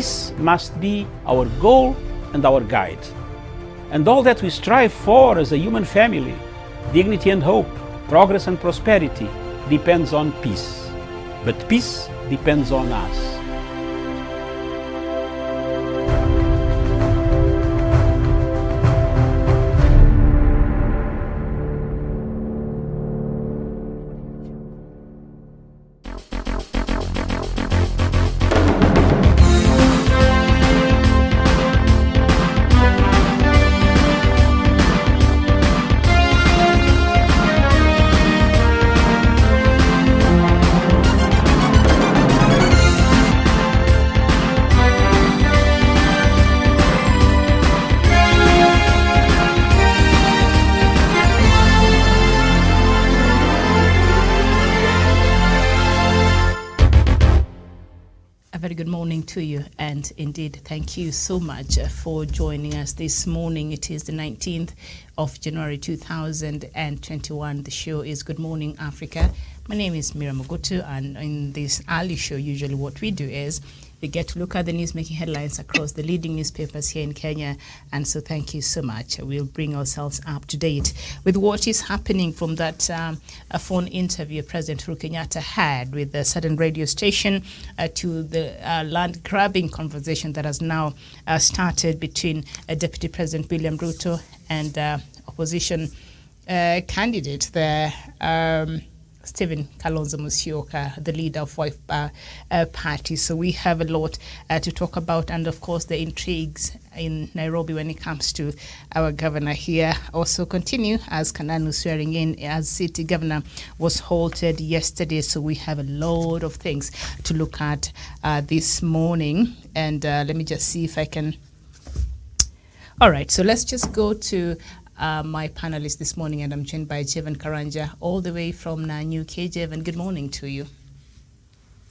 Peace must be our goal and our guide. And all that we strive for as a human family, dignity and hope, progress and prosperity, depends on peace. But peace depends on us. To you, and indeed thank you so much for joining us this morning. It is the 19th of January 2021. The show is Good Morning Africa. My name is Mira Mogutu, and in this early show, usually what we do is we get to look at the news making headlines across the leading newspapers here in Kenya. And so thank you so much. We'll bring ourselves up to date with what is happening from that a phone interview President Uhuru Kenyatta had with a certain radio station to the land grabbing conversation that has now started between Deputy President William Ruto and opposition candidate there, Stephen Kalonzo Musyoka, the leader of Wife Party. So we have a lot to talk about, and of course the intrigues in Nairobi when it comes to our governor here also continue as Kananu swearing in as city governor was halted yesterday. So we have a lot of things to look at this morning, and let me just see if I can. All right, so let's just go to my panelists this morning, and I'm joined by Jevan Karanja all the way from Nanyuki. Jevan, good morning to you.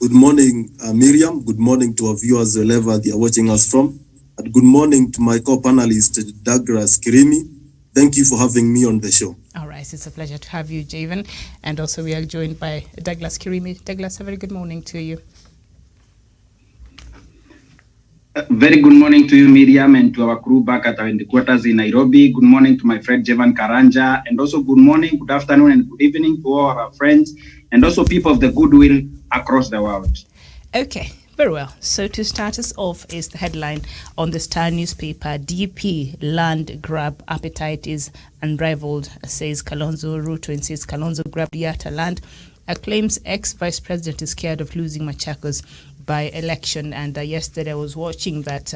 Good morning, Miriam. Good morning to our viewers wherever they are watching us from. And good morning to my co-panelist, Douglas Kirimi. Thank you for having me on the show. All right, it's a pleasure to have you, Jevan. And also we are joined by Douglas Kirimi. Douglas, a very good morning to you. Very good morning to you, Miriam, and to our crew back at our headquarters in Nairobi. Good morning to my friend Jevan Karanja, and also good morning, good afternoon, and good evening to all our friends, and also people of the goodwill across the world. Okay, very well. So to start us off is the headline on the Star newspaper: DP land grab appetite is unrivaled, says Kalonzo. Ruto insists Kalonzo grabbed Yatta land. Claims ex-vice president is scared of losing Machakos by election. And yesterday I was watching that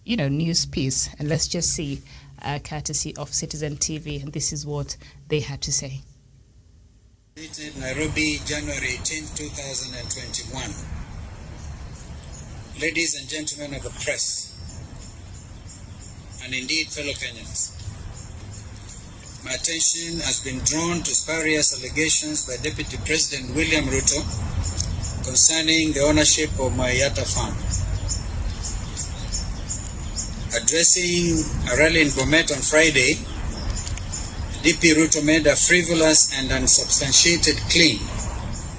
news piece, and let's just see, courtesy of Citizen TV, and this is what they had to say. Nairobi, January 18, 2021. Ladies and gentlemen of the press, and indeed fellow Kenyans, my attention has been drawn to spurious allegations by Deputy President William Ruto concerning the ownership of my Yatta farm. Addressing a rally in Bomet on Friday, DP Ruto made a frivolous and unsubstantiated claim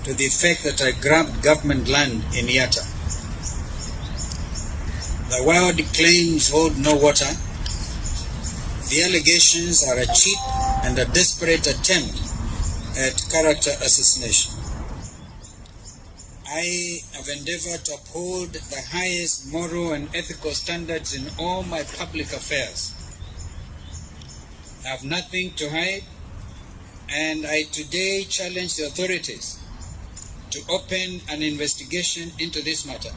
to the effect that I grabbed government land in Yatta. The wild claims hold no water. The allegations are a cheap and a desperate attempt at character assassination. I have endeavored to uphold the highest moral and ethical standards in all my public affairs. I have nothing to hide, and I today challenge the authorities to open an investigation into this matter.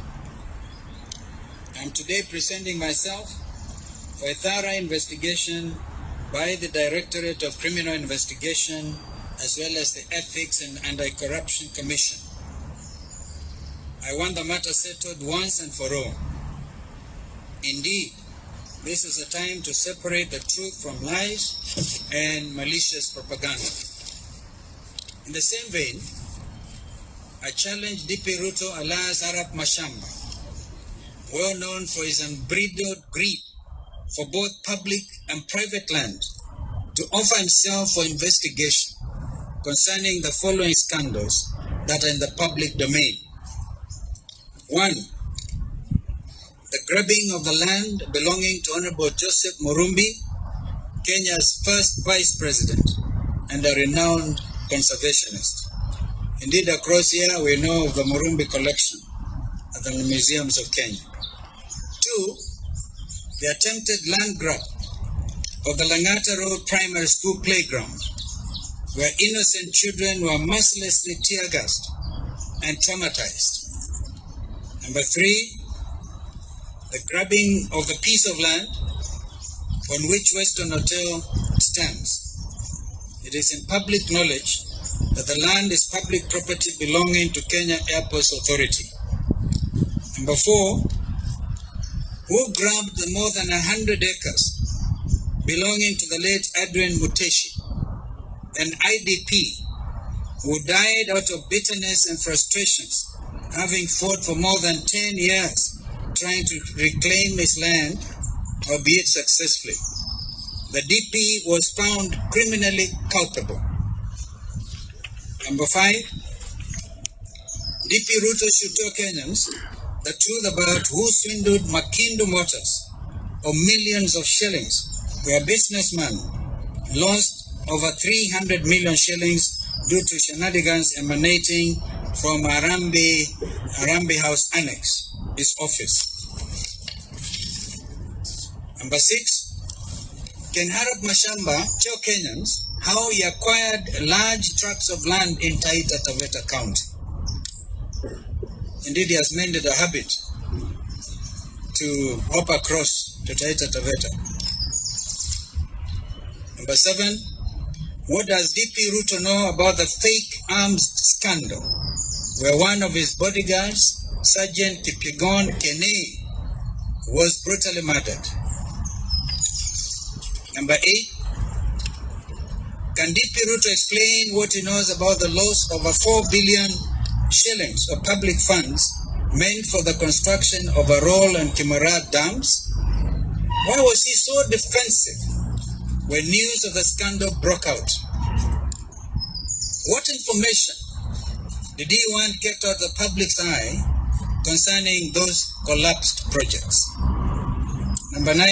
I am today presenting myself for a thorough investigation by the Directorate of Criminal Investigation as well as the Ethics and Anti-Corruption Commission. I want the matter settled once and for all. Indeed, this is a time to separate the truth from lies and malicious propaganda. In the same vein, I challenge DP Ruto alias Arap Mashamba, well known for his unbridled greed for both public and private land, to offer himself for investigation concerning the following scandals that are in the public domain. 1. the grabbing of the land belonging to Honorable Joseph Murumbi, Kenya's first vice president and a renowned conservationist. Indeed, across here we know of the Murumbi collection at the museums of Kenya. 2, the attempted land grab of the Langata Road Primary School playground, where innocent children were mercilessly tear-gassed and traumatized. Number 3, the grabbing of the piece of land on which Western Hotel stands. It is in public knowledge that the land is public property belonging to Kenya Airports Authority. Number 4, who grabbed the more than 100 acres belonging to the late Adrian Muteshi, an IDP who died out of bitterness and frustrations, having fought for more than 10 years trying to reclaim his land, albeit successfully. The DP was found criminally culpable. Number 5, DP Ruto should tell Kenyans the truth about who swindled Makindu Motors of millions of shillings, where a businessman lost over 300 million shillings due to shenanigans emanating from Arambe House Annex, his office. Number 6, can Harap Mashamba tell Kenyans how he acquired large tracts of land in Taita Taveta County? Indeed, he has made it a habit to hop across to Taita Taveta. Number 7, what does DP Ruto know about the fake arms scandal, where one of his bodyguards, Sergeant Kipyegon Kene, was brutally murdered? Number 8, can DP Ruto explain what he knows about the loss of 4 billion shillings of public funds meant for the construction of Arol and Kimara dams? Why was he so defensive when news of the scandal broke out? What information did he want kept out of the public's eye concerning those collapsed projects? Number 9,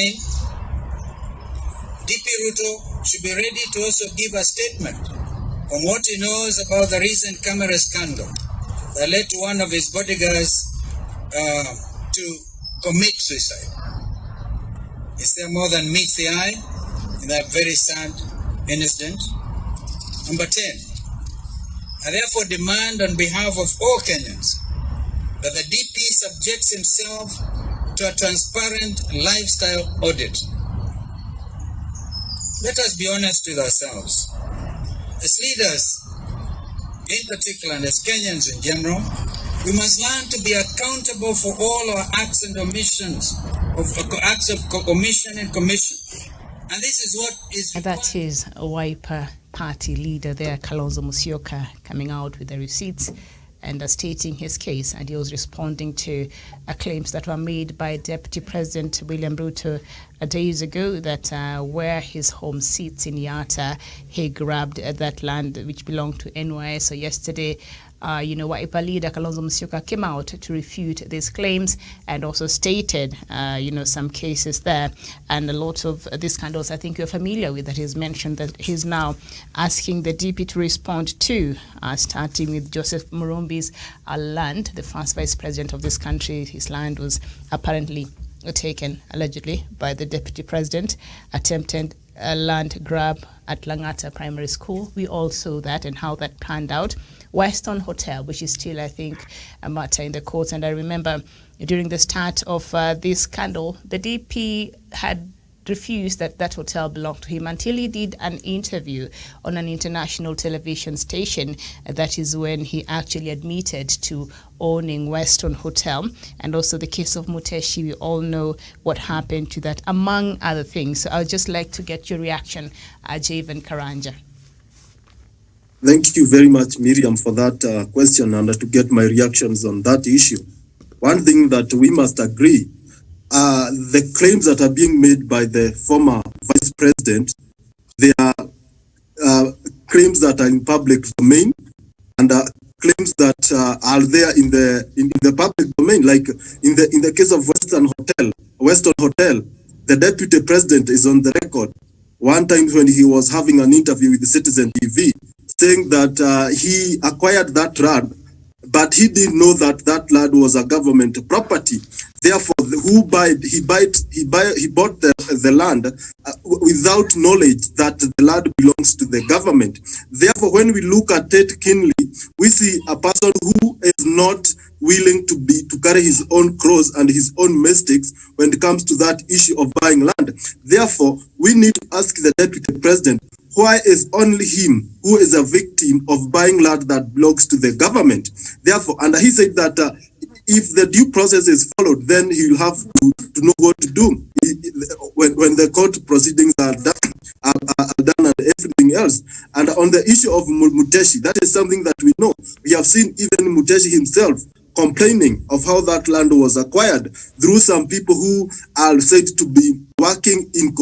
DP Ruto should be ready to also give a statement on what he knows about the recent camera scandal that led to one of his bodyguards to commit suicide. Is there more than meets the eye in that very sad incident? Number 10, I therefore demand on behalf of all Kenyans that the DP subjects himself to a transparent lifestyle audit. Let us be honest with ourselves. As leaders, in particular, and as Kenyans in general, we must learn to be accountable for all our acts and omissions, acts of omission and commission. And this is what is required. That is a Wiper Party leader there, Kalonzo Musyoka, coming out with the receipts and stating his case, and he was responding to claims that were made by Deputy President William Ruto days ago that where his home sits in Yatta, he grabbed that land which belonged to NYS. So yesterday, Wiper leader Kalonzo Musyoka came out to refute these claims and also stated, some cases there. And a lot of these scandals I think you're familiar with, that he's mentioned that he's now asking the DP to respond to, starting with Joseph Murumbi's land, the first vice president of this country. His land was apparently taken, allegedly, by the deputy president, attempted a land grab at Langata Primary School. We all saw that and how that panned out. Western Hotel, which is still, I think, a matter in the courts. And I remember during the start of this scandal, the DP had refused that hotel belonged to him until he did an interview on an international television station. That is when he actually admitted to owning Western Hotel. And also the case of Muteshi, we all know what happened to that, among other things. So I'd just like to get your reaction, Javen Karanja. Thank you very much, Miriam, for that question and to get my reactions on that issue. One thing that we must agree, the claims that are being made by the former vice president, they are claims that are in public domain and claims that are there in the public domain, like in the case of Weston Hotel, the deputy president is on the record one time when he was having an interview with the Citizen TV, saying that he acquired that land, but he didn't know that that land was a government property. Therefore, he bought the land without knowledge that the land belongs to the government. Therefore, when we look at Ted Kinley, we see a person who is not willing to carry his own cross and his own mistakes when it comes to that issue of buying land. Therefore, we need to ask the deputy president, why is only him who is a victim of buying land that belongs to the government? Therefore, and he said that if the due process is followed, then he will have to know what to do when the court proceedings are done and everything else. And on the issue of Muteshi, that is something that we know. We have seen even Muteshi himself complaining of how that land was acquired through some people who are said to be working in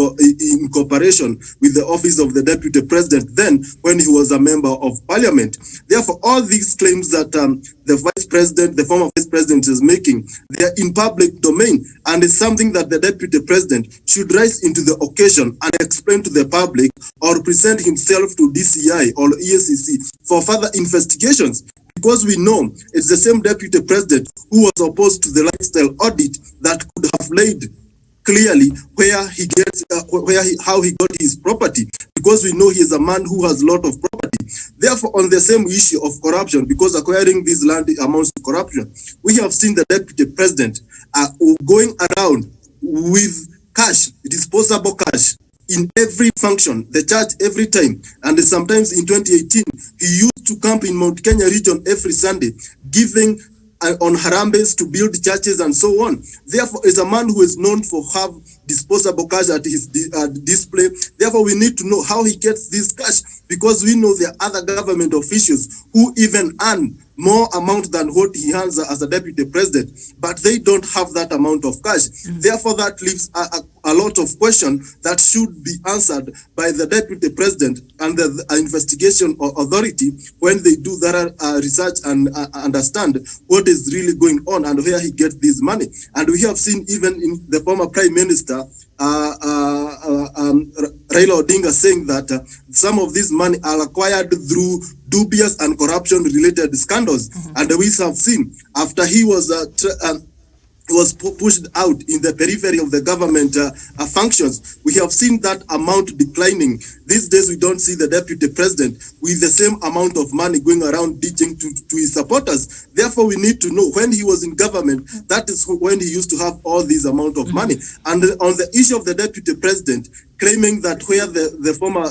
cooperation with the office of the deputy president then when he was a member of parliament. Therefore, all these claims that the former vice president is making, they are in public domain, and it's something that the deputy president should rise into the occasion and explain to the public or present himself to DCI or EACC for further investigations. Because we know it's the same deputy president who was opposed to the lifestyle audit that could have laid clearly how he got his property, because we know he is a man who has a lot of property. Therefore, on the same issue of corruption, because acquiring this land amounts to corruption, we have seen the deputy president going around with cash, disposable cash, in every function, the church every time. And sometimes in 2018, he used to camp in Mount Kenya region every Sunday, giving on harambes to build churches and so on. Therefore, is a man who is known for have disposable cash at his display. Therefore, we need to know how he gets this cash, because we know there are other government officials who even earn more amount than what he earns as a deputy president, but they don't have that amount of cash. Therefore, that leaves a lot of questions that should be answered by the deputy president and the investigation authority when they do their research and understand what is really going on and where he gets this money. And we have seen even in the former prime minister, Raila Odinga, saying that some of this money are acquired through dubious and corruption-related scandals. And we have seen after he was pushed out in the periphery of the government functions, we have seen that amount declining. These days, we don't see the deputy president with the same amount of money going around ditching to his supporters. Therefore, we need to know when he was in government, that is when he used to have all this amount of money. And on the issue of the deputy president, claiming that where the former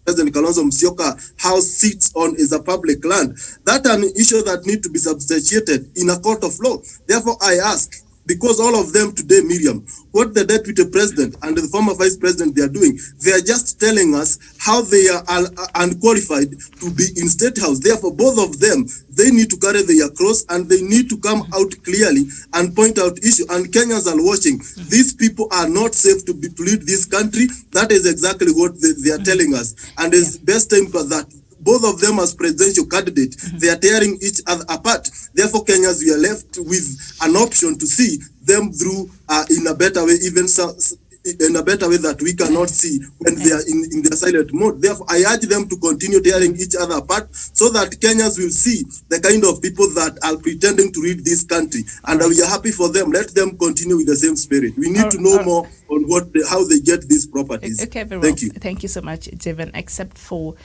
President Kalonzo Musyoka house sits on is a public land, that's an issue that needs to be substantiated in a court of law. Therefore, I ask, because all of them today, Miriam, what the deputy president and the former vice president they are doing, they are just telling us how they are unqualified to be in State House. Therefore, both of them, they need to carry their cross and they need to come out clearly and point out issue. And Kenyans are watching. These people are not safe to lead this country. That is exactly what they are telling us. And it's best time for that. Both of them as presidential candidates, they are tearing each other apart. Therefore, Kenyans, we are left with an option to see them through in a better way, even in a better way that we cannot see when they are in their silent mode. Therefore, I urge them to continue tearing each other apart so that Kenyans will see the kind of people that are pretending to lead this country. And we are happy for them. Let them continue with the same spirit. We need to know more on how they get these properties. Okay, very Thank well. you. Thank you so much, Jevan. Except for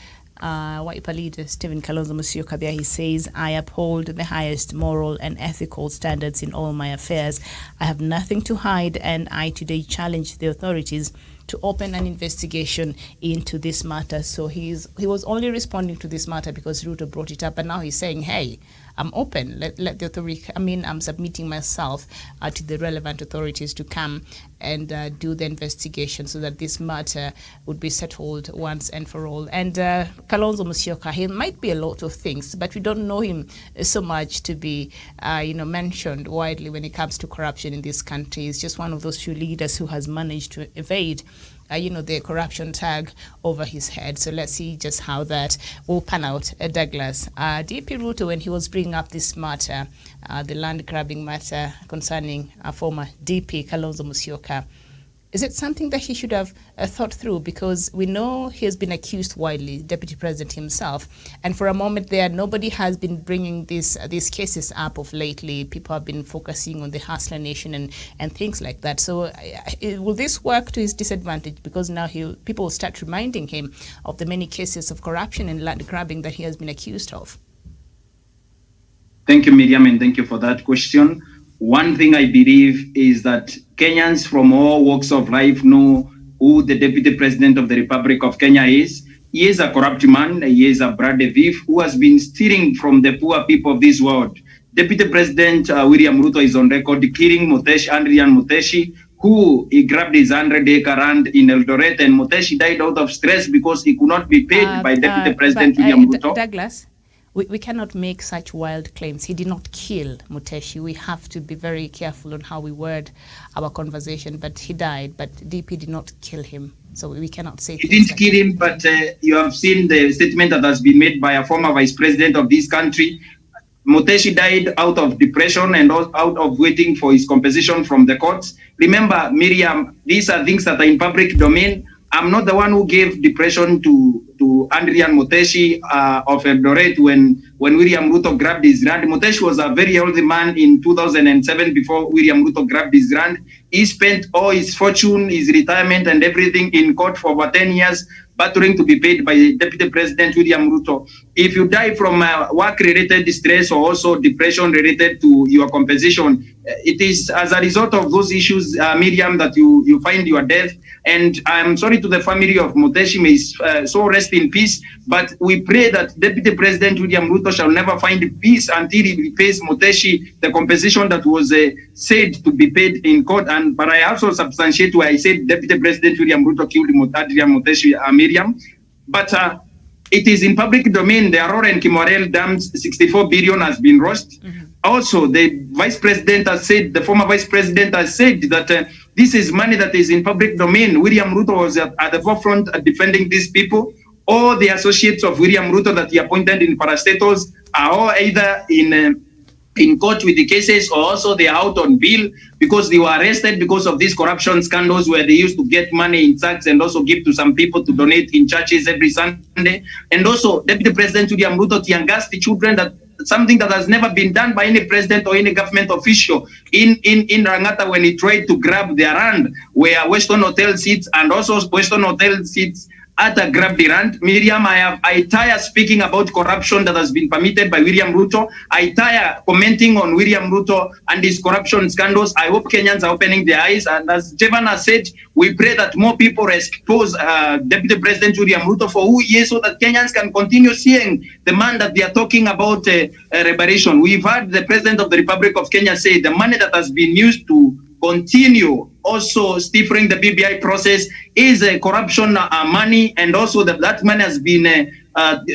Wiper leader Stephen Kalonzo Musyoka there, he says, I uphold the highest moral and ethical standards in all my affairs. I have nothing to hide, and I today challenge the authorities to open an investigation into this matter. So he was only responding to this matter because Ruto brought it up, and now he's saying, hey, I'm open. Let the authority. I'm submitting myself to the relevant authorities to come and do the investigation so that this matter would be settled once and for all. And Kalonzo Musyoka, he might be a lot of things, but we don't know him so much to be, mentioned widely when it comes to corruption in this country. He's just one of those few leaders who has managed to evade the corruption tag over his head. So let's see just how that will pan out. Douglas, DP Ruto, when he was bringing up this matter, the land grabbing matter concerning former DP Kalonzo Musyoka, is it something that he should have thought through? Because we know he has been accused widely, Deputy President himself, and for a moment there, nobody has been bringing these cases up of lately. People have been focusing on the Hustler Nation and things like that. So will this work to his disadvantage? Because now people will start reminding him of the many cases of corruption and land grabbing that he has been accused of. Thank you, Miriam, and thank you for that question. One thing I believe is that Kenyans from all walks of life know who the Deputy President of the Republic of Kenya is. He is a corrupt man. He is a blood thief who has been stealing from the poor people of this world. Deputy President William Ruto is on record killing Adrian Muteshi, who he grabbed his 100-acre land in Eldoret, and Muteshi died out of stress because he could not be paid by Deputy President William Ruto. Douglas, we cannot make such wild claims. He did not kill Muteshi. We have to be very careful on how we word our conversation. But he died, but DP did not kill him. So we cannot say he didn't kill him, but you have seen the statement that has been made by a former vice president of this country. Muteshi died out of depression and out of waiting for his compensation from the courts. Remember, Miriam, these are things that are in public domain. I'm not the one who gave depression to Adrian Muteshi of Eldoret when William Ruto grabbed his land. Muteshi was a very healthy man in 2007 before William Ruto grabbed his land. He spent all his fortune, his retirement and everything in court for over 10 years, battling to be paid by Deputy President William Ruto. If you die from work-related distress or also depression related to your compensation, it is as a result of those issues, Miriam, that you find your death. And I'm sorry to the family of Muteshi, may so rest in peace. But we pray that Deputy President William Ruto shall never find peace until he pays Muteshi the compensation that was said to be paid in court. But I also substantiate where I said Deputy President William Ruto killed Adrian Muteshi, Miriam. But it is in public domain. The Aurora and Kimwarel dams, 64 billion has been lost. Mm-hmm. Also, the vice president has said, the former vice president has said that this is money that is in public domain. William Ruto was at the forefront defending these people. All the associates of William Ruto that he appointed in parastatals are all either in court with the cases, or also they are out on bail because they were arrested because of these corruption scandals where they used to get money in tax and also give to some people to donate in churches every Sunday. And also, Deputy President William Ruto tiangassed the children, that something that has never been done by any president or any government official in Rangata when he tried to grab their land where Western Hotel sits, and also Western Hotel sits at a grab the land. Miriam, I tire speaking about corruption that has been permitted by William Ruto. I tire commenting on William Ruto and his corruption scandals. I hope Kenyans are opening their eyes. And as Jevan has said, we pray that more people expose Deputy President William Ruto for who he is, so that Kenyans can continue seeing the man that they are talking about reparation. We've heard the President of the Republic of Kenya say the money that has been used to continue also stifling the BBI process is corruption money, and also that money has been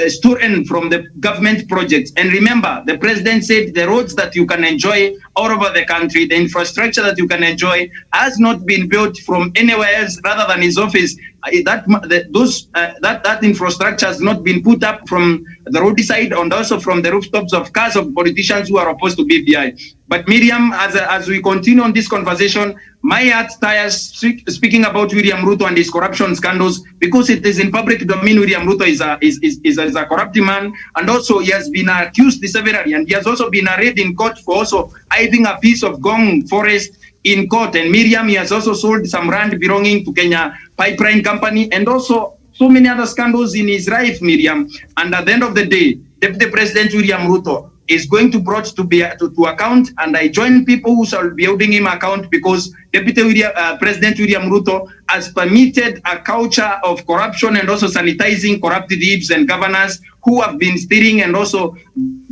stolen from the government projects. And remember, the president said the roads that you can enjoy all over the country, the infrastructure that you can enjoy, has not been built from anywhere else rather than his office. That infrastructure has not been put up from the roadside and also from the rooftops of cars of politicians who are opposed to BBI. But Miriam, as we continue on this conversation, my heart tires speaking about William Ruto and his corruption scandals, because it is in public domain. William Ruto is a corrupt man, and also he has been accused severally, and he has also been arraigned in court for also hiding a piece of Gong forest in court. And Miriam, he has also sold some land belonging to Kenya Pipeline Company, and also so many other scandals in his life, Miriam. And at the end of the day, Deputy President William Ruto is going to be brought to account, and I join people who shall be holding him account, because President William Ruto has permitted a culture of corruption and also sanitizing corrupt thieves and governors who have been stealing and also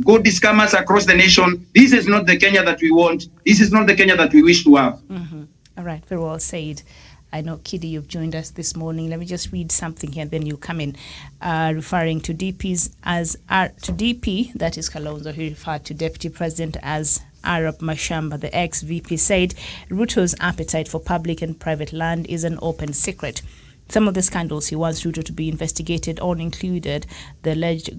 gold scammers across the nation. This is not the Kenya that we want. This is not the Kenya that we wish to have. Mm-hmm. All right, very well said. I know, Kidi, you've joined us this morning. Let me just read something here, then you come in. Referring to DPs as to DP, that is Kalonzo, he referred to Deputy President as Arap Mashamba. The ex-VP said Ruto's appetite for public and private land is an open secret. Some of the scandals he wants Ruto to be investigated on included the alleged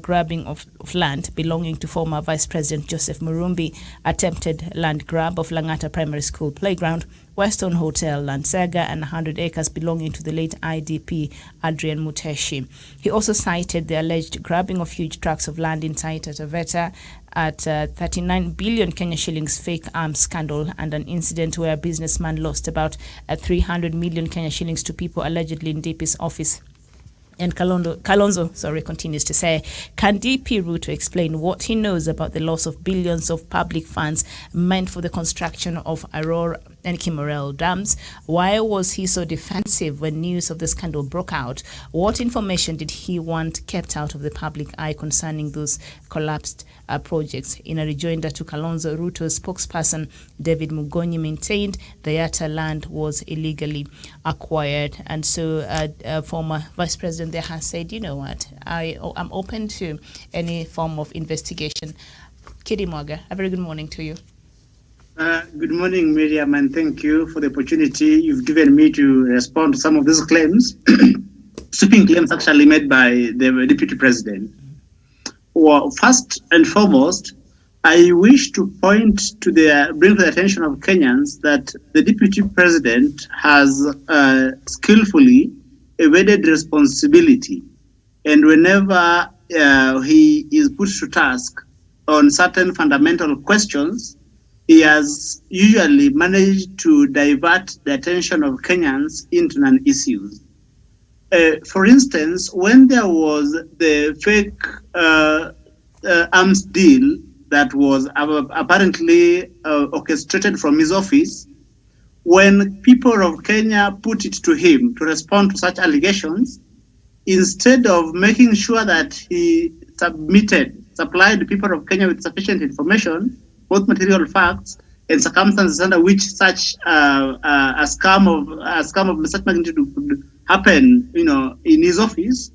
grabbing of land belonging to former Vice President Joseph Murumbi, attempted land grab of Langata Primary School playground, Weston Hotel, Matsanga, and 100 acres belonging to the late IDP Adrian Muteshi. He also cited the alleged grabbing of huge tracts of land in Taita Taveta at 39 billion Kenya shillings fake arms scandal, and an incident where a businessman lost about 300 million Kenya shillings to people allegedly in DP's office. And Kalonzo continues to say, can DP Ruto explain what he knows about the loss of billions of public funds meant for the construction of Aurora and Kimorel dams? Why was he so defensive when news of the scandal broke out? What information did he want kept out of the public eye concerning those collapsed projects? In a rejoinder to Kalonzo, Ruto's spokesperson David Mugonyi maintained the Yatta land was illegally acquired. And so former Vice President there has said, you know what, I'm open to any form of investigation. Kidi Mwaga, a very good morning to you. Good morning, Miriam, and thank you for the opportunity you've given me to respond to some of these claims, sweeping claims actually made by the Deputy President. Well, first and foremost, I wish to bring to the attention of Kenyans that the Deputy President has skillfully evaded responsibility, and whenever he is put to task on certain fundamental questions, he has usually managed to divert the attention of Kenyans into non-issues. For instance, when there was the fake arms deal that was apparently orchestrated from his office, when people of Kenya put it to him to respond to such allegations, instead of making sure that he supplied the people of Kenya with sufficient information, both material facts and circumstances under which such a scam of such magnitude could happen, in his office,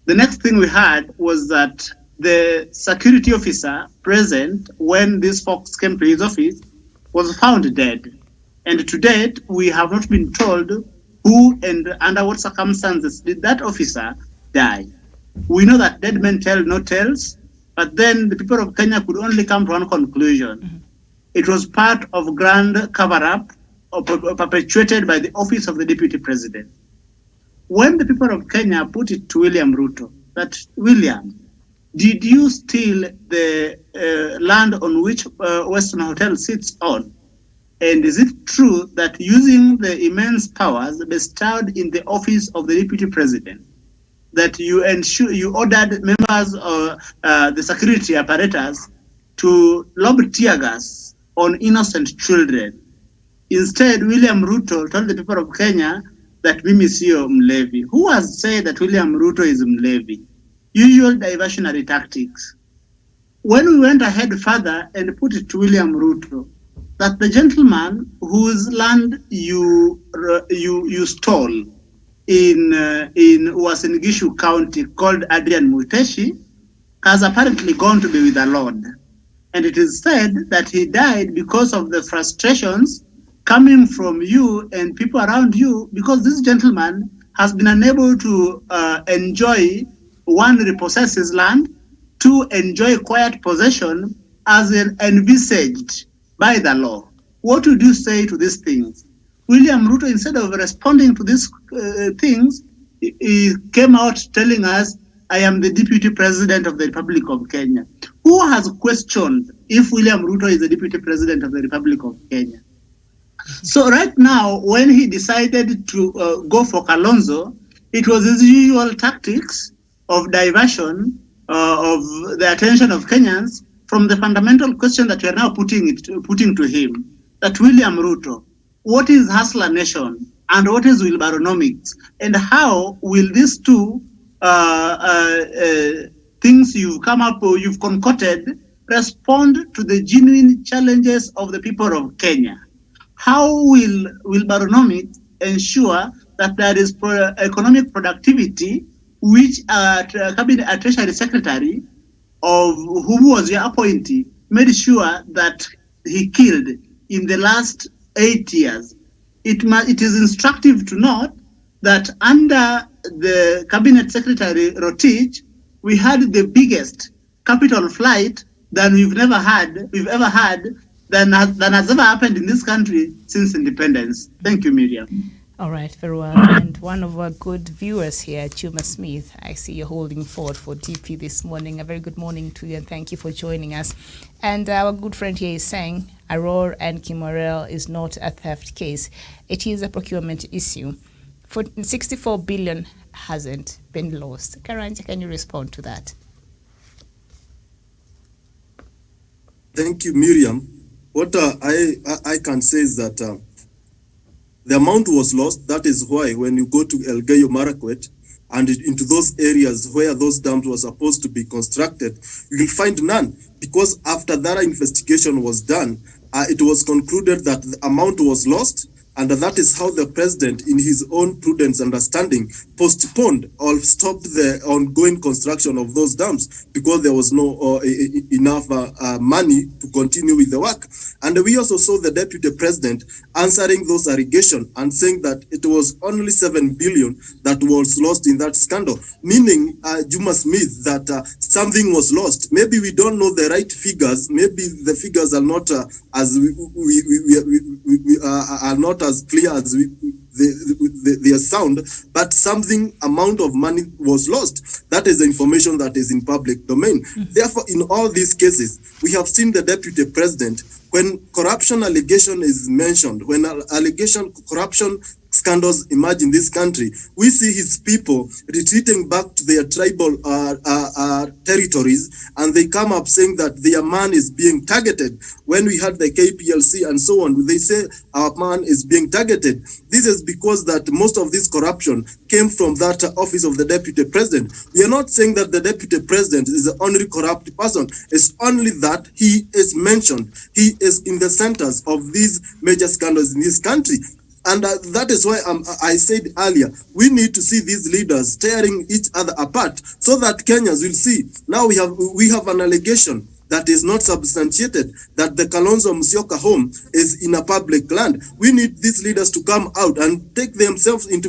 the next thing we had was that the security officer present when these folks came to his office was found dead. And to date, we have not been told who and under what circumstances did that officer die. We know that dead men tell no tales, but then the people of Kenya could only come to one conclusion. Mm-hmm. It was part of grand cover-up perpetuated by the office of the Deputy President. When the people of Kenya put it to William Ruto, that, William, did you steal the land on which Western Hotel sits on? And is it true that using the immense powers bestowed in the office of the Deputy President, that you ordered members of the security apparatus to lob tear gas on innocent children? Instead, William Ruto told the people of Kenya that Mimi sio mlevi. Who has said that William Ruto is mlevi? Usual diversionary tactics. When we went ahead further and put it to William Ruto, that the gentleman whose land you stole in Uasin Gishu County, called Adrian Muteshi, has apparently gone to be with the Lord. And it is said that he died because of the frustrations coming from you and people around you, because this gentleman has been unable to enjoy, one, repossess his land, two, enjoy quiet possession as envisaged by the law. What would you say to these things? William Ruto, instead of responding to these things, he came out telling us, I am the Deputy President of the Republic of Kenya. Who has questioned if William Ruto is the Deputy President of the Republic of Kenya? So right now, when he decided to go for Kalonzo, it was his usual tactics of diversion of the attention of Kenyans from the fundamental question that we are now putting to him, that William Ruto, what is Hustler Nation and what is Wilbaronomics, and how will these two things you've come up with, you've concocted, respond to the genuine challenges of the people of Kenya? How will Wilbaronomics ensure that there is economic productivity, which a Treasury Secretary of who was your appointee made sure that he killed in the last 8 years? It is instructive to note that under the Cabinet Secretary Rotich, we had the biggest capital flight than we've ever had, than has ever happened in this country since independence. Thank you, Miriam. All right, very well. And one of our good viewers here, Juma Smith, I see you're holding forward for DP this morning. A very good morning to you and thank you for joining us. And our good friend here is saying Aurora and Kimorel is not a theft case. It is a procurement issue. For 64 billion hasn't been lost. Karanja, can you respond to that? Thank you, Miriam. What I can say is that the amount was lost. That is why when you go to Elgeyo Marakwet and into those areas where those dams were supposed to be constructed, you will find none. Because after that investigation was done, it was concluded that the amount was lost, and that is how the president, in his own prudence understanding, postponed or stopped the ongoing construction of those dams because there was no enough money to continue with the work. And we also saw the deputy president answering those allegations and saying that it was only 7 billion that was lost in that scandal, meaning, Juma Smith, that something was lost. Maybe we don't know the right figures. Maybe the figures are not as we are not as clear as they sound, but something amount of money was lost. That is the information that is in public domain. Therefore, in all these cases, we have seen the deputy president, when corruption allegation is mentioned, when corruption scandals emerge in this country, we see his people retreating back to their tribal territories, and they come up saying that their man is being targeted. When we had the KPLC and so on, they say our man is being targeted. This is because that most of this corruption came from that office of the deputy president. We are not saying that the deputy president is the only corrupt person. It's only that he is mentioned. He is in the centers of these major scandals in this country. And that is why I said earlier, we need to see these leaders tearing each other apart so that Kenyans will see. Now we have an allegation that is not substantiated, that the Kalonzo Musyoka home is in a public land. We need these leaders to come out and take themselves into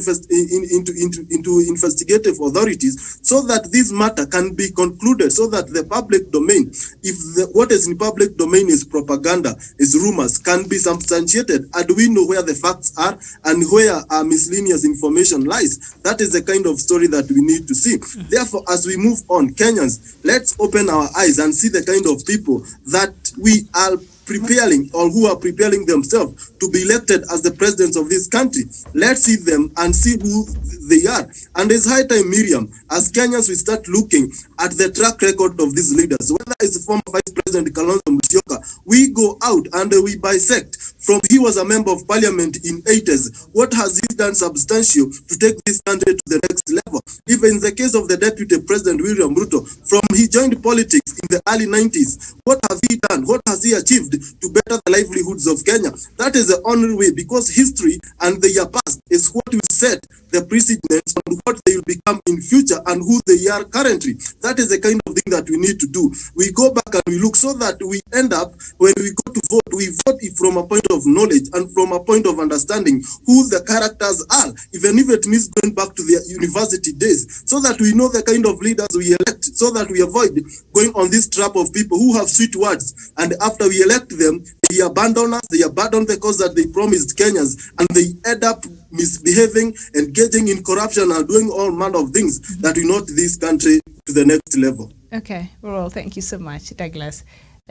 investigative authorities so that this matter can be concluded, so that the public domain, if what is in public domain is propaganda, is rumors, can be substantiated, and we know where the facts are and where miscellaneous information lies. That is the kind of story that we need to see. Therefore, as we move on, Kenyans, let's open our eyes and see the kind of people that we are preparing, or who are preparing themselves to be elected as the presidents of this country. Let's see them and see who they are. And it's high time, Miriam, as Kenyans, we start looking at the track record of these leaders. Whether it's the former Vice President Kalonzo Musyoka, we go out and we bisect from he was a member of parliament in 80s. What has he done substantial to take this country to the next level? Even in the case of the Deputy President William Ruto, from he joined politics in the early 90s, what has he done? What has he achieved to better the livelihoods of Kenya? That is the only way, because history and their past is what will set the precedents on what they will become in future and who they are currently. That is the kind of thing that we need to do. We go back and we look so that we end up, when we go to vote, we vote from a point of knowledge and from a point of understanding who the characters are, even if it means going back to their university days, so that we know the kind of leaders we elect, so that we avoid going on this trap of people who have sweet words, and after we elect them, they abandon us, they abandon the cause that they promised Kenyans, and they end up misbehaving, engaging in corruption, and doing all manner of things that will not this country to the next level. Okay, well, thank you so much, Douglas.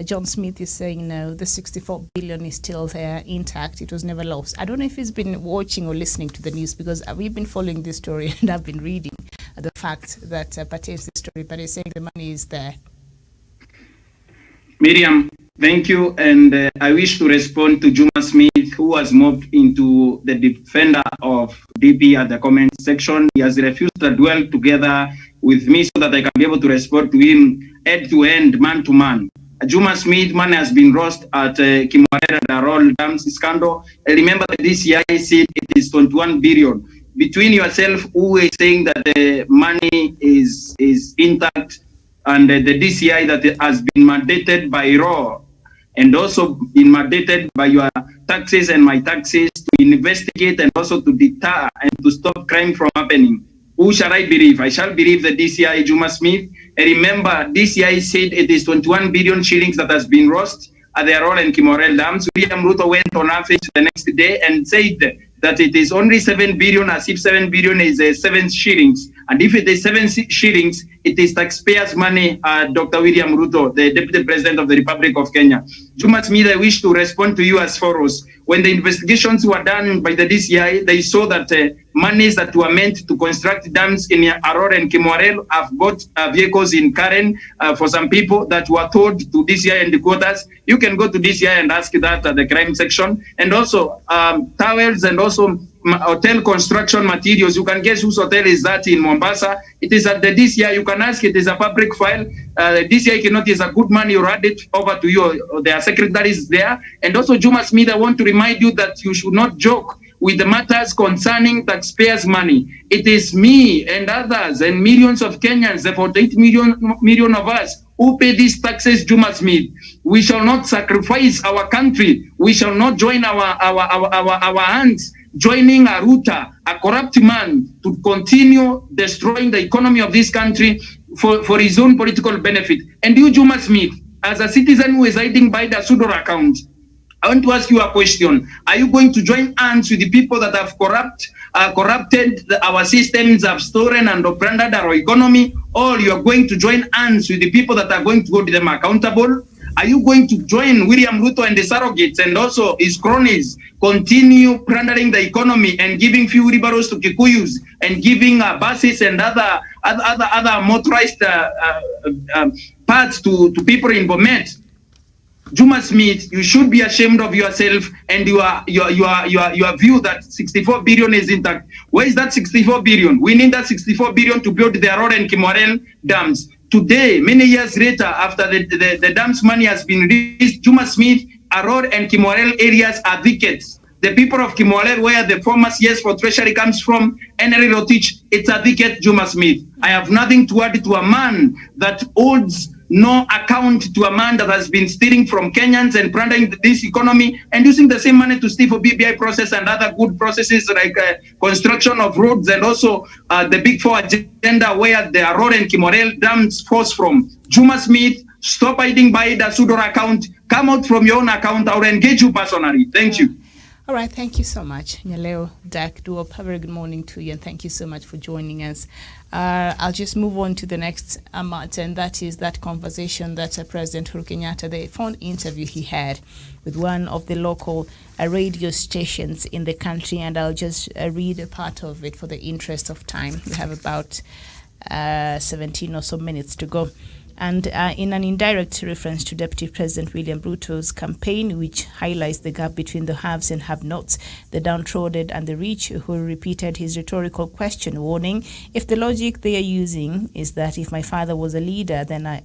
John Smith is saying no, the 64 billion is still there, intact. It was never lost. I don't know if he's been watching or listening to the news, because we've been following this story and I've been reading the fact that pertains to the story, but he's saying the money is there. Miriam, thank you. And I wish to respond to Juma Smith, who has moved into the defender of DP at the comment section. He has refused to dwell together with me so that I can be able to respond to him head to end, man to man. Juma Smith, money has been lost at Kimorera Darol Dams scandal. I remember the DCI said it is 21 billion. Between yourself, who is saying that the money is intact, and the DCI that has been mandated by law and also been mandated by your taxes and my taxes to investigate and also to deter and to stop crime from happening. Who shall I believe? I shall believe the DCI Juma Smith. And remember, DCI said it is 21 billion shillings that has been lost at the Arol and Kimorel dams. William Ruto went on average the next day and said that it is only 7 billion, as if 7 billion is 7 shillings. And if it is 7 shillings, it is taxpayers' money, Dr. William Ruto, the Deputy President of the Republic of Kenya. Juma Smith, I wish to respond to you as follows. When the investigations were done by the DCI, they saw that monies that were meant to construct dams in Aror and Kimorel have got vehicles in Karen for some people that were told to DCI and the quarters. You can go to DCI and ask that at the crime section. And also towels and also hotel construction materials. You can guess whose hotel is that in Mombasa. It is at the DCI. You can ask. It is a public file. The DCI cannot is a good man. You hand it over to you. Their secretaries there. And also, Juma Smith, I want to remind you that you should not joke with the matters concerning taxpayers' money. It is me and others and millions of Kenyans, the 48 million of us, who pay these taxes, Juma Smith. We shall not sacrifice our country. We shall not join our hands, joining a Ruta, a corrupt man, to continue destroying the economy of this country for his own political benefit. And you, Juma Smith, as a citizen who is hiding by the pseudo account, I want to ask you a question. Are you going to join hands with the people that have corrupted our systems, have stolen and plundered our economy, or you are going to join hands with the people that are going to hold them accountable? Are you going to join William Ruto and the surrogates and also his cronies continue plundering the economy and giving few wheelbarrows to Kikuyus and giving buses and other motorized parts to people in Bomet? Juma Smith, you should be ashamed of yourself and your view that 64 billion is intact. Where is that 64 billion? We need that 64 billion to build the Aror and Kimorel dams. Today, many years later, after the dams money has been released, Juma Smith, Aror and Kimorel areas are vacant. The people of Kimorel, where the former CS for Treasury comes from, Henry Rotich, it's a vacant, Juma Smith. I have nothing to add to a man that holds no account to a man that has been stealing from Kenyans and plundering this economy and using the same money to steal for BBI process and other good processes like construction of roads and also the Big Four agenda where the Aror and Kimorel dams force from. Juma Smith, stop hiding by the pseudo account. Come out from your own account. I will engage you personally. Thank you. All right, thank you so much, Nyaleo Dak Duop. A very good morning to you, and thank you so much for joining us. I'll just move on to the next matter, and that is that conversation that President Uhuru Kenyatta, the phone interview he had with one of the local radio stations in the country, and I'll just read a part of it for the interest of time. We have about 17 or so minutes to go. And in an indirect reference to Deputy President William Ruto's campaign, which highlights the gap between the haves and have-nots, the downtrodden and the rich, who repeated his rhetorical question, warning, if the logic they are using is that if my father was a leader, then I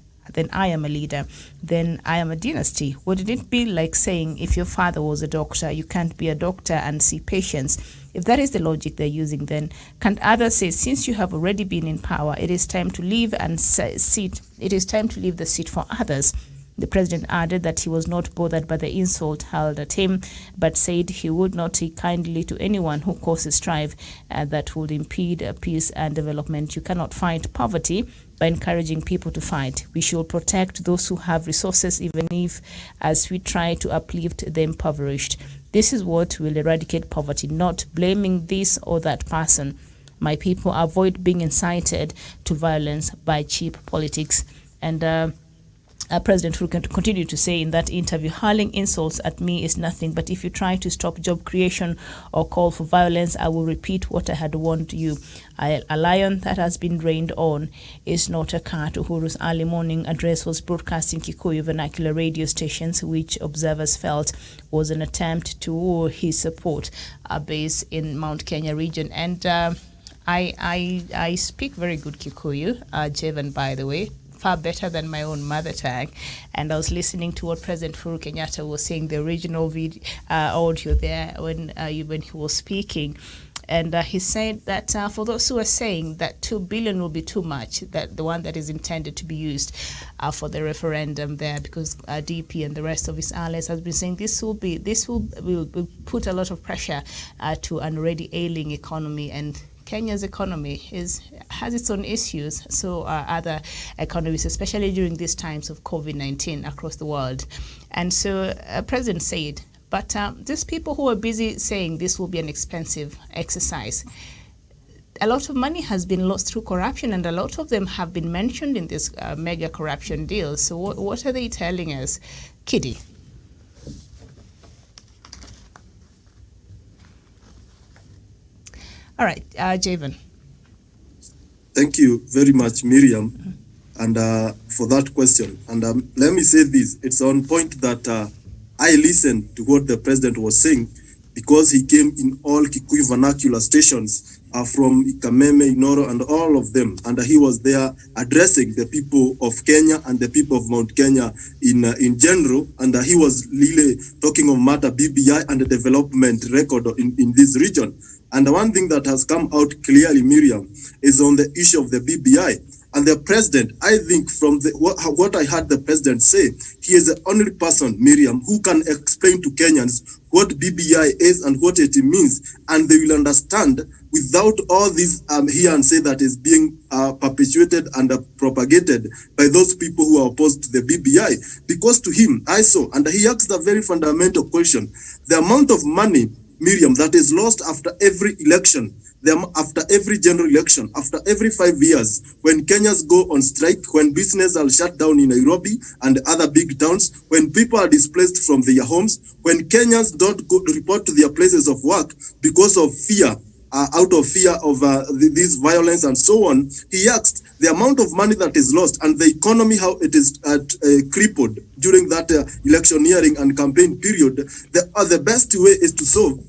am a leader, then I am a dynasty. Wouldn't it be like saying if your father was a doctor, you can't be a doctor and see patients? If that is the logic they're using, then can't others say, since you have already been in power, it is time to leave and sit. It is time to leave the seat for others. The president added that he was not bothered by the insult hurled at him, but said he would not take kindly to anyone who causes strife that would impede peace and development. You cannot fight poverty by encouraging people to fight. We should protect those who have resources, even if as we try to uplift the impoverished. This is what will eradicate poverty, not blaming this or that person. My people, avoid being incited to violence by cheap politics. And President Uhuru continued to say in that interview, hurling insults at me is nothing, but if you try to stop job creation or call for violence, I will repeat what I had warned you. A lion that has been rained on is not a cat. Uhuru's early morning address was broadcast in Kikuyu vernacular radio stations, which observers felt was an attempt to woo his support base in Mount Kenya region. And I speak very good Kikuyu, Jevan, by the way, far better than my own mother tongue. And I was listening to what President Uhuru Kenyatta was saying, the original audio there when he was speaking. And he said that for those who are saying that 2 billion will be too much, that the one that is intended to be used for the referendum there, because DP and the rest of his allies has been saying this will put a lot of pressure to an already ailing economy, and Kenya's economy has its own issues. So are other economies, especially during these times of COVID-19 across the world. And so President said, but these people who are busy saying this will be an expensive exercise, a lot of money has been lost through corruption, and a lot of them have been mentioned in this mega corruption deal. So what are they telling us? Kiddy. All right, Javan. Thank you very much, Miriam, and for that question. And let me say this, it's on point that I listened to what the president was saying, because he came in all Kikuyu vernacular stations from Ikameme, Inoro, and all of them. And he was there addressing the people of Kenya and the people of Mount Kenya in general. And he was really talking on matter BBI and the development record in this region. And the one thing that has come out clearly, Miriam, is on the issue of the BBI. And the president, I think from what I heard the president say, he is the only person, Miriam, who can explain to Kenyans what BBI is and what it means. And they will understand without all this here and say that is being perpetuated and propagated by those people who are opposed to the BBI. Because to him, I saw, and he asked a very fundamental question, the amount of money, Miriam, that is lost after every election, after every general election, after every 5 years, when Kenyans go on strike, when business are shut down in Nairobi and other big towns, when people are displaced from their homes, when Kenyans don't go to report to their places of work because of fear, out of fear of this violence and so on, he asked the amount of money that is lost and the economy, how it is crippled during that electioneering and campaign period. The best way is to solve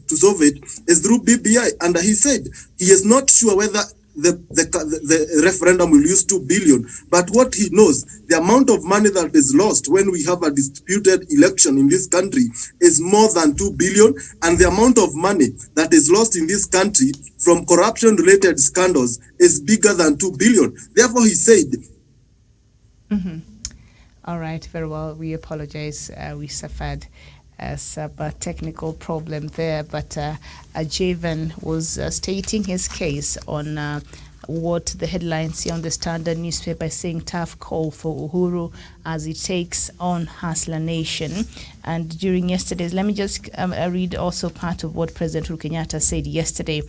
it is through BBI. And he said he is not sure whether the referendum will use 2 billion, but what he knows, the amount of money that is lost when we have a disputed election in this country is more than 2 billion, and the amount of money that is lost in this country from corruption-related scandals is bigger than 2 billion. Therefore, he said... All right, very well. We apologize. We suffered a technical problem there, but Javan was stating his case on what the headlines see on the Standard newspaper, saying tough call for Uhuru as he takes on Hustler Nation. And during yesterday's, let me just read also part of what President Uhuru Kenyatta said yesterday.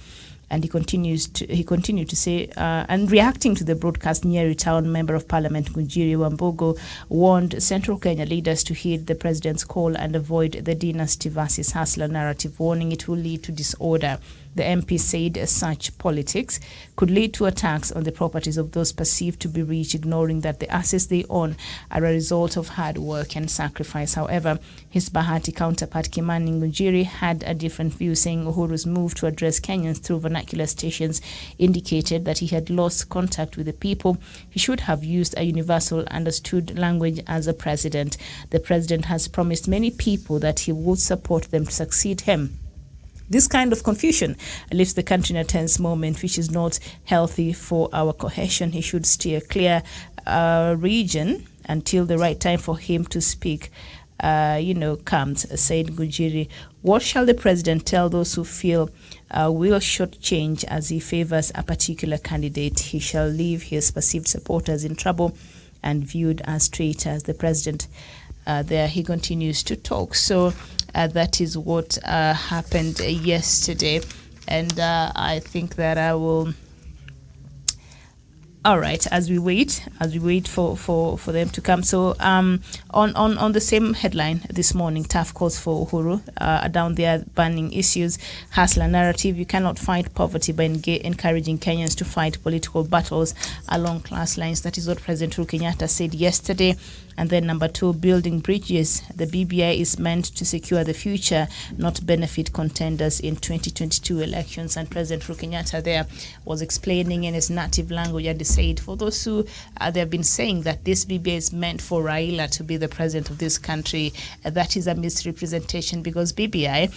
And he continued to say, and reacting to the broadcast, Nyeri Town Member of Parliament Ngunjiri Wambugu warned Central Kenya leaders to heed the president's call and avoid the dynasty versus hustler narrative, warning it will lead to disorder. The MP said such politics could lead to attacks on the properties of those perceived to be rich, ignoring that the assets they own are a result of hard work and sacrifice. However, his Bahati counterpart Kimani Ngunjiri had a different view, saying Uhuru's move to address Kenyans through vernacular stations indicated that he had lost contact with the people. He should have used a universal understood language as a president. The president has promised many people that he would support them to succeed him. This kind of confusion leaves the country in a tense moment, which is not healthy for our cohesion. He should steer clear region until the right time for him to speak comes, said Ngunjiri. What shall the president tell those who feel will shortchange as he favors a particular candidate? He shall leave his perceived supporters in trouble and viewed as traitors. The president there, he continues to talk. So that is what happened yesterday, and I think that I will. All right, as we wait for them to come. So on the same headline this morning, tough calls for Uhuru down there, banning issues, hustler narrative. You cannot fight poverty by encouraging Kenyans to fight political battles along class lines. That is what President Uhuru Kenyatta said yesterday. And then number 2, building bridges. The BBI is meant to secure the future, not benefit contenders in 2022 elections. And President Uhuru Kenyatta there was explaining in his native language, and he said, for those who they have been saying that this BBI is meant for Raila to be the president of this country, that is a misrepresentation, because BBI,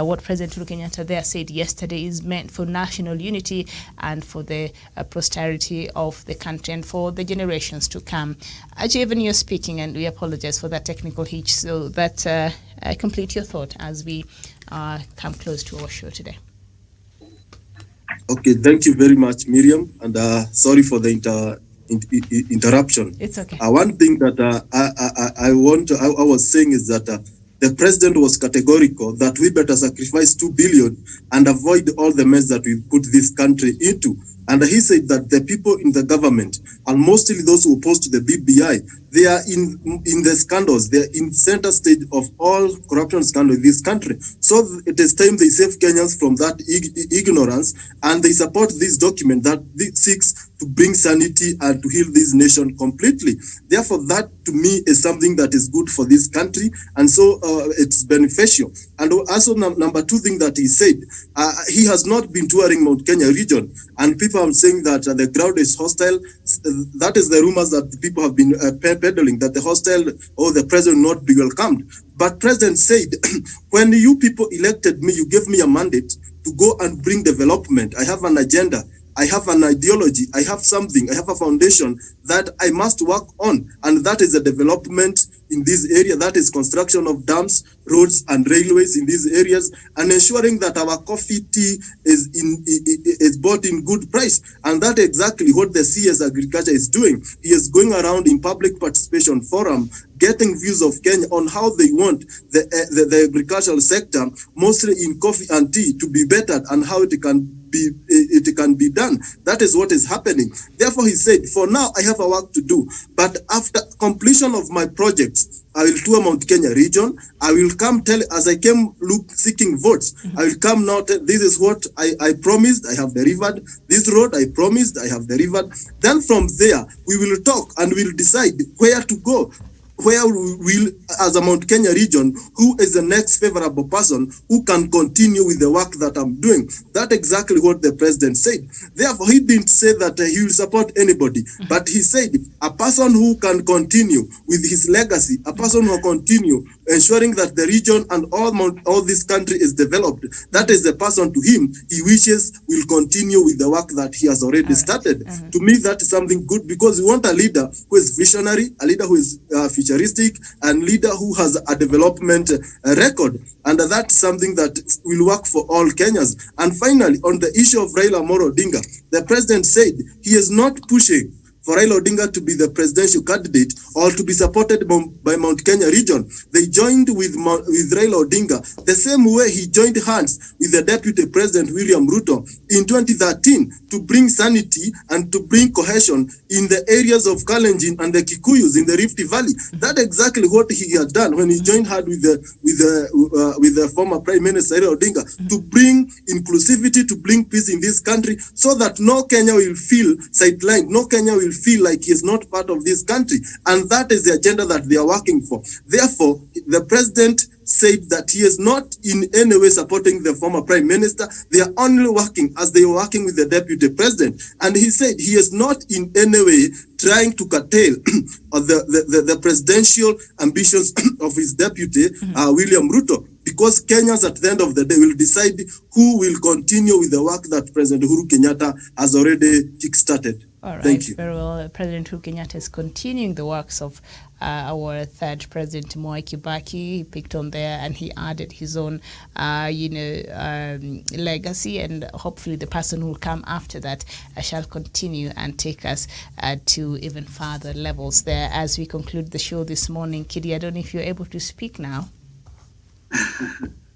what President Uhuru Kenyatta there said yesterday, is meant for national unity and for the prosperity of the country and for the generations to come. Ajay, you're speaking, and we apologize for that technical hitch, so that complete your thought as we come close to our show today. Okay, thank you very much, Miriam, and sorry for the interruption. It's okay. One thing that I was saying is that the president was categorical that we better sacrifice 2 billion and avoid all the mess that we put this country into. And he said that the people in the government, and mostly those who oppose to the BBI, they are in the scandals. They are in center stage of all corruption scandals in this country. So it is time they save Kenyans from that ignorance, and they support this document that seeks to bring sanity and to heal this nation completely. Therefore, that to me is something that is good for this country, and so it's beneficial. And also number 2 thing that he said, he has not been touring Mount Kenya region, and people are saying that the crowd is hostile. That is the rumors that people have been peddling, that the hostile or the president not be welcomed. But president said, when you people elected me, you gave me a mandate to go and bring development. I have an agenda. I have an ideology, I have something, I have a foundation that I must work on, and that is the development in this area, that is construction of dams, roads and railways in these areas, and ensuring that our coffee tea is bought in good price. And that exactly what the CS Agriculture is doing. He is going around in public participation forum, getting views of Kenya on how they want the agricultural sector, mostly in coffee and tea, to be bettered, and how it can be done. That is what is happening. Therefore, he said, for now, I have a work to do. But after completion of my projects, I will tour Mount Kenya region. I will come tell, as I came seeking votes, I will come now, this is what I promised, I have delivered. This road I promised, I have delivered. Then from there, we will talk and we will decide where to go. Where we will, as a Mount Kenya region, who is the next favorable person who can continue with the work that I'm doing. That's exactly what the president said. Therefore, he didn't say that he will support anybody, but he said a person who can continue with his legacy, a person who will continue ensuring that the region and all this country is developed. That is the person to him he wishes will continue with the work that he has already started. To me, that is something good, because we want a leader who is visionary, a leader who is futuristic, and leader who has a development record, and that's something that will work for all Kenyans. And finally, on the issue of Raila Amolo Odinga, the president said he is not pushing for Raila Odinga to be the presidential candidate or to be supported by Mount Kenya region. They joined with Raila Odinga the same way he joined hands with the Deputy President William Ruto in 2013 to bring sanity and to bring cohesion in the areas of Kalenjin and the Kikuyus in the Rift Valley. That's exactly what he had done when he joined hands with the former Prime Minister Raila Odinga to bring inclusivity, to bring peace in this country, so that no Kenya will feel sidelined, no Kenya will feel like he is not part of this country. And that is the agenda that they are working for. Therefore, the president said that he is not in any way supporting the former prime minister. They are only working as they were working with the deputy president. And he said he is not in any way trying to curtail the presidential ambitions of his deputy, William Ruto, because Kenyans at the end of the day will decide who will continue with the work that President Uhuru Kenyatta has already kickstarted. All right, thank you. Very well. President Uhuru Kenyatta is continuing the works of our third president, Mwai Kibaki. He picked on there and he added his own, legacy, and hopefully the person who will come after that shall continue and take us to even further levels there. As we conclude the show this morning, Kidi, I don't know if you're able to speak now.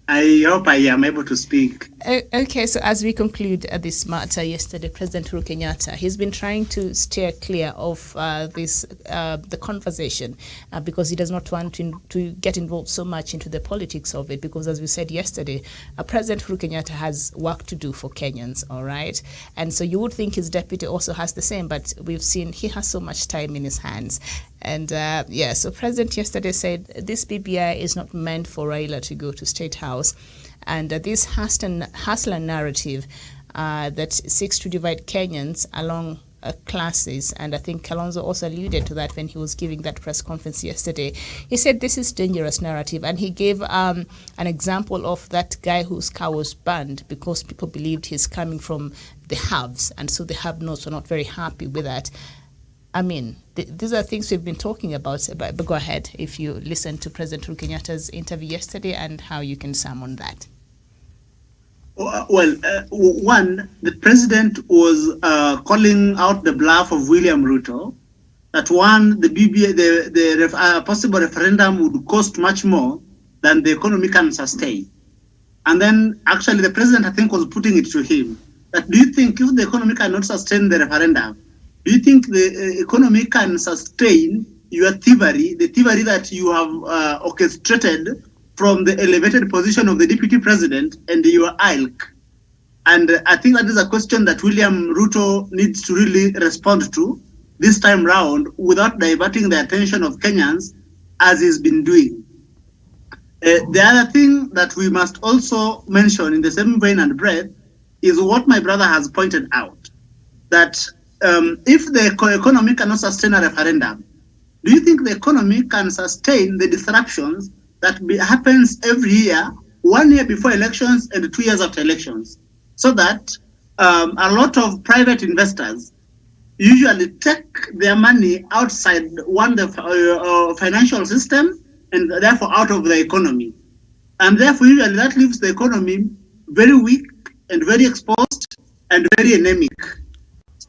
I hope I am able to speak. Okay, so as we conclude this matter, yesterday, President Uhuru Kenyatta, he's been trying to steer clear of the conversation because he does not want to get involved so much into the politics of it, because as we said yesterday, President Uhuru Kenyatta has work to do for Kenyans, all right? And so you would think his deputy also has the same, but we've seen he has so much time in his hands. And yeah, so President yesterday said this BBI is not meant for Raila to go to State House. And this hustler narrative that seeks to divide Kenyans along classes, and I think Kalonzo also alluded to that when he was giving that press conference yesterday. He said this is dangerous narrative, and he gave an example of that guy whose car was burned because people believed he's coming from the haves, and so the have-nots were not very happy with that. I mean, these are things we've been talking about, but go ahead if you listen to President Uhuru Kenyatta's interview yesterday and how you can sum on that. Well, one, the president was calling out the bluff of William Ruto, that one, the BBI, the possible referendum would cost much more than the economy can sustain. And then actually the president, I think, was putting it to him, that do you think if the economy cannot sustain the referendum, do you think the economy can sustain your thievery, the thievery that you have orchestrated from the elevated position of the deputy president and your ilk? And I think that is a question that William Ruto needs to really respond to this time round without diverting the attention of Kenyans as he's been doing. The other thing that we must also mention in the same vein and breath is what my brother has pointed out, that if the economy cannot sustain a referendum, do you think the economy can sustain the disruptions that happens every year, 1 year before elections and 2 years after elections? So that a lot of private investors usually take their money outside the financial system and therefore out of the economy. And therefore usually that leaves the economy very weak and very exposed and very anemic.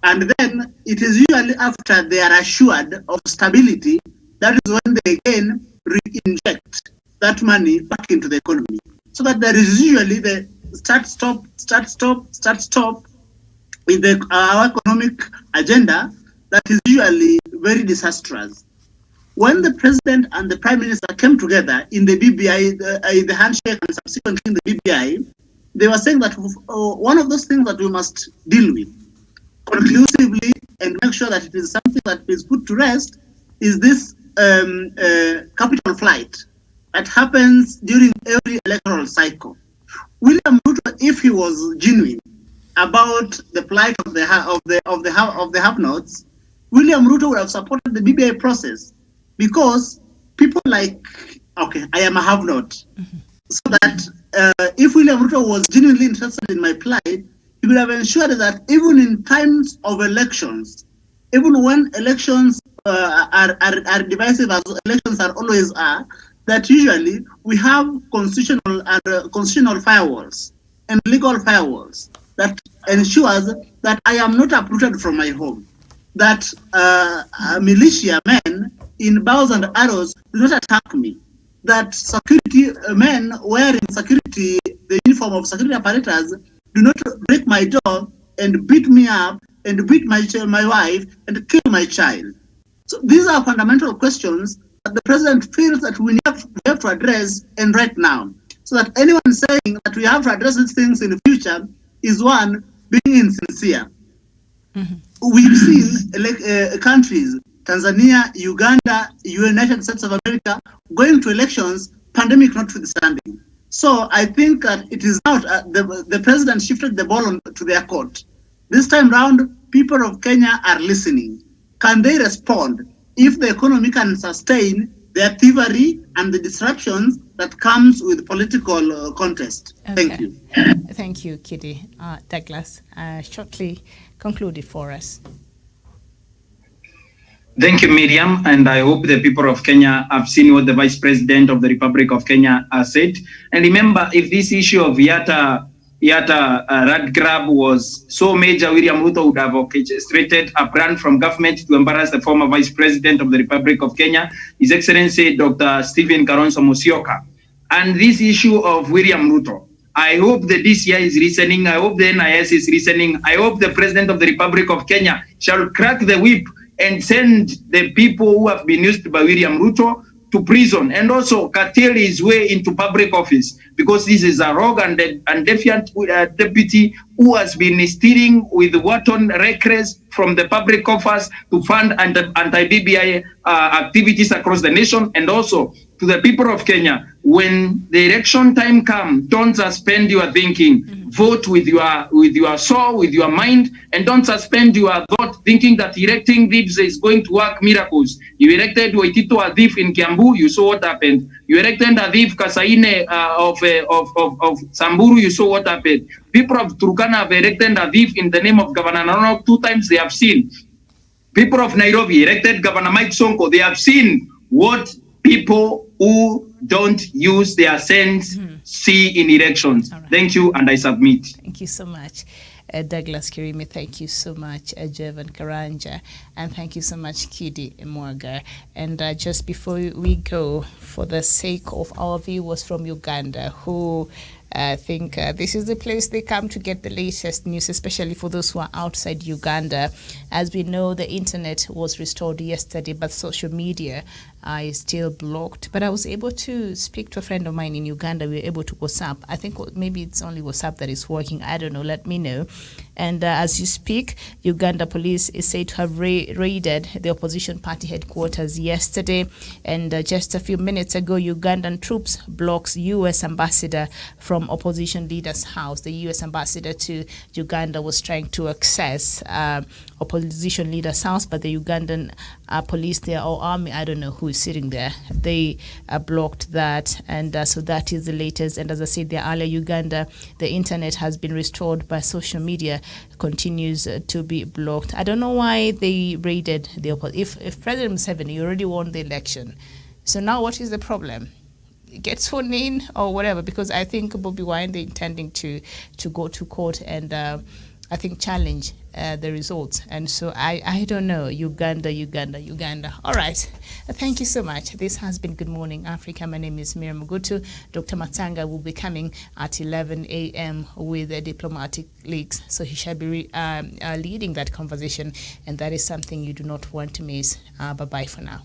And then it is usually after they are assured of stability, that is when they again re-inject that money back into the economy. So that there is usually the start, stop in our economic agenda that is usually very disastrous. When the president and the prime minister came together in the BBI, in the handshake and subsequently in the BBI, they were saying that one of those things that we must deal with conclusively and make sure that it is something that is put to rest is this capital flight that happens during every electoral cycle. William Ruto, if he was genuine about the plight of the have-nots, William Ruto would have supported the BBI process, because people like, okay, I am a have-not, so that if William Ruto was genuinely interested in my plight, he would have ensured that even in times of elections, even when elections are divisive, as elections are always are, that usually we have constitutional firewalls and legal firewalls that ensures that I am not uprooted from my home, that militia men in bows and arrows do not attack me, that security men wearing the uniform of security apparatus do not break my door and beat me up and beat my wife and kill my child. So these are fundamental questions that the president feels that we have to address, and right now, so that anyone saying that we have to address these things in the future is one being insincere. We've seen countries, Tanzania, Uganda, United States of America, going to elections, pandemic notwithstanding. So I think that it is now the president shifted the ball to their court. This time round, people of Kenya are listening. Can they respond if the economy can sustain their thievery and the disruptions that comes with political contest? Okay. Thank you. Thank you, Kitty. Douglas, shortly conclude it for us. Thank you, Miriam, and I hope the people of Kenya have seen what the Vice President of the Republic of Kenya has said. And remember, if this issue of Yatta rat grab was so major, William Ruto would have orchestrated a plan from government to embarrass the former Vice President of the Republic of Kenya, His Excellency Dr. Stephen Kalonzo Musyoka. And this issue of William Ruto, I hope the DCI is listening, I hope the NIS is listening, I hope the President of the Republic of Kenya shall crack the whip and send the people who have been used by William Ruto to prison, and also curtail his way into public office, because this is a rogue and defiant deputy who has been stealing with wanton reckless from the public coffers to fund anti-BBI activities across the nation. And also to the people of Kenya, when the election time comes, don't suspend your thinking. Vote with your soul, with your mind, and don't suspend your thought thinking that electing thieves is going to work miracles. You elected Waitito a thief in Kiambu, you saw what happened. You elected a thief Kasaine of Samburu, you saw what happened. People of Turkana have elected a thief in the name of Governor Narok 2 times. They have seen. People of Nairobi elected Governor Mike Sonko. They have seen what people who don't use their sense see in elections. Right. Thank you, and I submit. Thank you so much. Douglas Kirimi, thank you so much, Jevan Karanja, and thank you so much, Kidi Mwaga. And just before we go, for the sake of our viewers from Uganda who I think this is the place they come to get the latest news, especially for those who are outside Uganda. As we know, the internet was restored yesterday, but social media is still blocked. But I was able to speak to a friend of mine in Uganda. We were able to WhatsApp. I think maybe it's only WhatsApp that is working. I don't know. Let me know. And as you speak, Uganda police is said to have raided the opposition party headquarters yesterday. And just a few minutes ago, Ugandan troops blocks U.S. ambassador from opposition leader's house. The U.S. ambassador to Uganda was trying to access opposition leader's house, but the Ugandan police there, or army, I don't know who is sitting there, they blocked that. And so that is the latest. And as I said there earlier, Uganda, the internet has been restored, but social media continues to be blocked. I don't know why they raided the opposition. If President Museveni already won the election, so now what is the problem? Get sworn in or whatever, because I think Bobby Wine, they're intending to go to court and I think challenge the results. And so I don't know. Uganda. All right. Thank you so much. This has been Good Morning Africa. My name is Miriam Mugutu. Dr. Matsanga will be coming at 11 a.m. with the diplomatic leaks. So he shall be leading that conversation. And that is something you do not want to miss. Bye-bye for now.